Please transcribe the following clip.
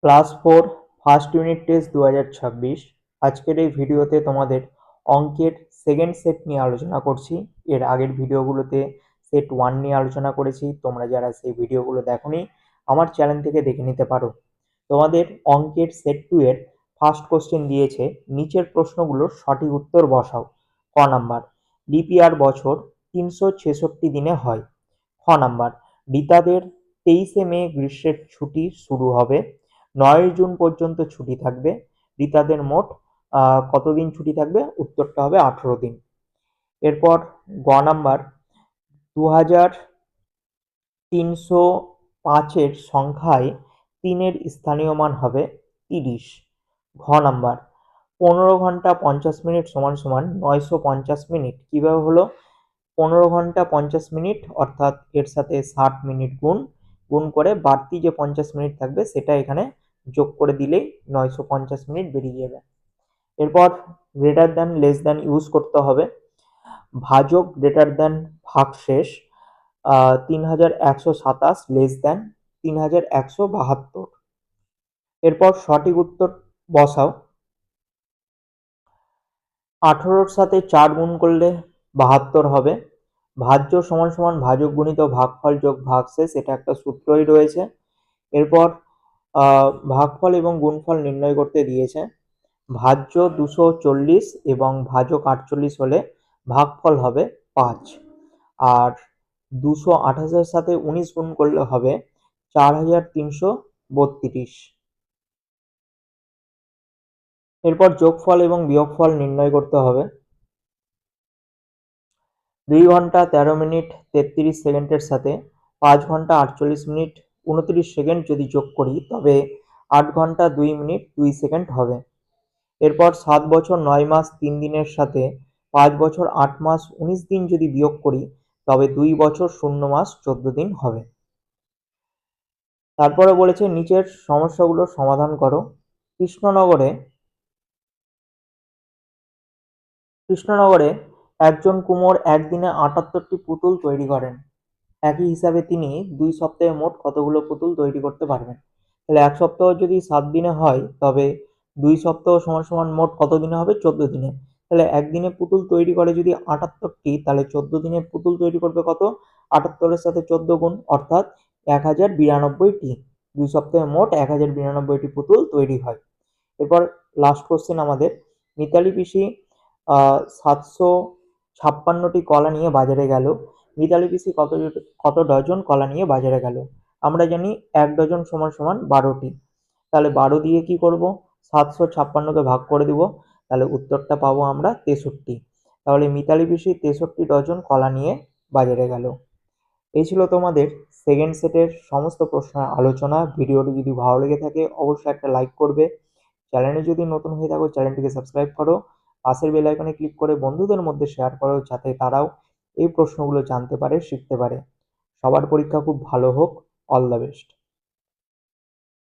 Class 4 first unit test 2026। আজকের এই ভিডিওতে তোমাদের অঙ্কের সেকেন্ড সেট নিয়ে আলোচনা করছি। এর আগের ভিডিওগুলোতে সেট 1 নিয়ে আলোচনা করেছি। তোমরা যারা সেই ভিডিওগুলো দেখোনি আমার চ্যানেল থেকে দেখে নিতে পারো। তোমাদের অঙ্কের সেট 2 এর ফার্স্ট কোশ্চেন দিয়েছে, নিচের প্রশ্নগুলোর সঠিক উত্তর বসাও। ক নাম্বার, লিপ ইয়ার বছর 366 দিনে হয়। খ নাম্বার, রিতাদের 23শে মে গ্রীষ্মের ছুটি শুরু হবে, 9 জুন পর্যন্ত ছুটি থাকবে। রিতাদের মোট কতদিন ছুটি থাকবে? উত্তরটা হবে 18 দিন। এরপর গ নাম্বার, 2305-এর সংখ্যায় 3-এর স্থানীয় মান হবে 30। ঘ নাম্বার, 15 ঘন্টা 50 মিনিট সমান সমান 950 মিনিট। কিভাবে হলো? 15 ঘন্টা 50 মিনিট অর্থাৎ এর সাথে 60 মিনিট গুণ করে বাড়তি যে 50 মিনিট থাকবে সেটা এখানে যোগ করে দিলেই 950 মিনিট বেরিয়ে যাবে। এরপর greater than less than use করতে হবে। ভাজক গ্রেটার দ্যান ভাগশেষ 3127 লেস দ্যান 3172। এরপর সঠিক উত্তর বসাও। 18-র সাথে 4 গুণ করলে 72 হবে। ভাজ্য সমান সমান ভাজক গুণিত ভাগফল যোগ ভাগশেষ, এটা একটা সূত্রই রয়েছে। এরপর ভাগফল এবং গুণফল নির্ণয় করতে দিয়েছে। ভাজ্য 240 এবং ভাজক 48 হলে ভাগফল হবে 5। আর 228-এর সাথে 19 গুণ করলে হবে 4332। এরপর যোগফল এবং বিয়োগফল নির্ণয় করতে হবে। 2 ঘন্টা 13 মিনিট 33 সেকেন্ডের সাথে 5 ঘন্টা 48 মিনিট 29 সেকেন্ড যদি যোগ করি তবে 8 ঘন্টা 2 মিনিট 2 সেকেন্ড হবে। এরপর 7 বছর 9 মাস 3 দিনের সাথে 5 বছর 8 মাস 19 দিন যদি বিয়োগ করি তবে 2 বছর 0 মাস 14 দিন হবে। তারপরে বলেছে নিচের সমস্যাগুলোর সমাধান করো। কৃষ্ণনগরে একজন কুমোর একদিনে 78টি পুতুল তৈরি করেন। একই হিসাবে তিনি 2 সপ্তাহে মোট কতগুলো পুতুল তৈরি করতে পারবেন? তাহলে 1 সপ্তাহ যদি 7 দিনে হয় তবে 2 সপ্তাহ সমান সমান মোট কত দিনে হবে? 14 দিনে। তাহলে একদিনে পুতুল তৈরি করে যদি 78টি, তাহলে 14 দিনে পুতুল তৈরি করবে কত? 78-এর সাথে 14 গুণ অর্থাৎ 1092টি। 2 সপ্তাহে মোট 1092টি পুতুল তৈরি হয়। এরপর লাস্ট কোশ্চেন আমাদের, মিতালি পিসি 756টি কলা নিয়ে বাজারে গেল। মিতালি পিসি কত ডজন কলা নিয়ে বাজারে গেল? আমরা জানি 1 ডজন সমান সমান 12টি। তাহলে 12 দিয়ে কি করব? 756কে ভাগ করে দিব, তাহলে উত্তরটা পাবো আমরা 63। তাহলে মিতালি পিসি 63 ডজন কলা নিয়ে বাজারে গেল। এই ছিল তোমাদের সেকেন্ড সেটের সমস্ত প্রশ্নের আলোচনা। ভিডিওটি যদি ভালো লেগে থাকে অবশ্যই একটা লাইক করবে। চ্যানেলে যদি নতুন হয়ে থাকো চ্যানেলটিকে সাবস্ক্রাইব করো। পাশের বেল আইকনে ক্লিক করে বন্ধুদের মধ্যে শেয়ার করো যাতে তারাও এই প্রশ্নগুলো জানতে পারে, শিখতে পারে। সবার পরীক্ষা খুব ভালো হোক। All the best.